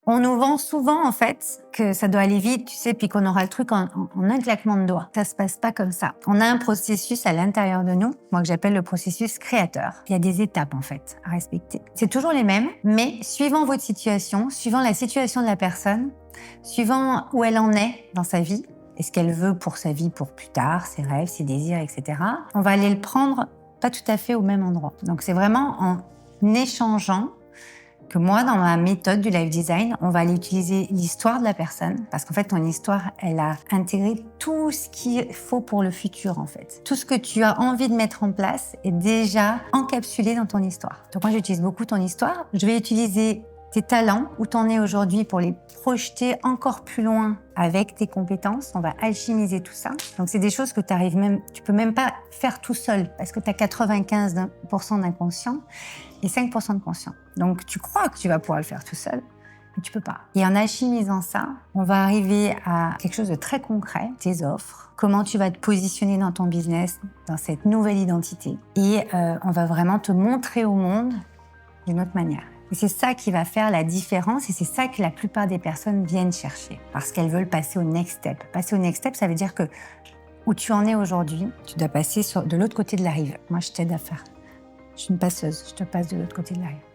On nous vend souvent, en fait, que ça doit aller vite, tu sais, puis qu'on aura le truc en un claquement de doigts. Ça se passe pas comme ça. On a un processus à l'intérieur de nous, moi que j'appelle le processus créateur. Il y a des étapes, en fait, à respecter. C'est toujours les mêmes, mais suivant votre situation, suivant la situation de la personne, suivant où elle en est dans sa vie, et ce qu'elle veut pour sa vie pour plus tard, ses rêves, ses désirs, etc., on va aller le prendre pas tout à fait au même endroit. Donc c'est vraiment en échangeant que moi, dans ma méthode du life design, on va aller utiliser l'histoire de la personne, parce qu'en fait, ton histoire, elle a intégré tout ce qu'il faut pour le futur, en fait. Tout ce que tu as envie de mettre en place est déjà encapsulé dans ton histoire. Donc moi, j'utilise beaucoup ton histoire. Je vais utiliser tes talents, où tu en es aujourd'hui, pour les projeter encore plus loin avec tes compétences. On va alchimiser tout ça. Donc, c'est des choses que tu peux même pas faire tout seul, parce que tu as 95% d'inconscient et 5% de conscient. Donc, tu crois que tu vas pouvoir le faire tout seul, mais tu peux pas. Et en alchimisant ça, on va arriver à quelque chose de très concret, tes offres, comment tu vas te positionner dans ton business, dans cette nouvelle identité. Et on va vraiment te montrer au monde d'une autre manière. Et c'est ça qui va faire la différence et c'est ça que la plupart des personnes viennent chercher parce qu'elles veulent passer au next step. Passer au next step, ça veut dire que où tu en es aujourd'hui, tu dois passer de l'autre côté de la rive. Moi, je t'aide à faire. Je suis une passeuse, je te passe de l'autre côté de la rive.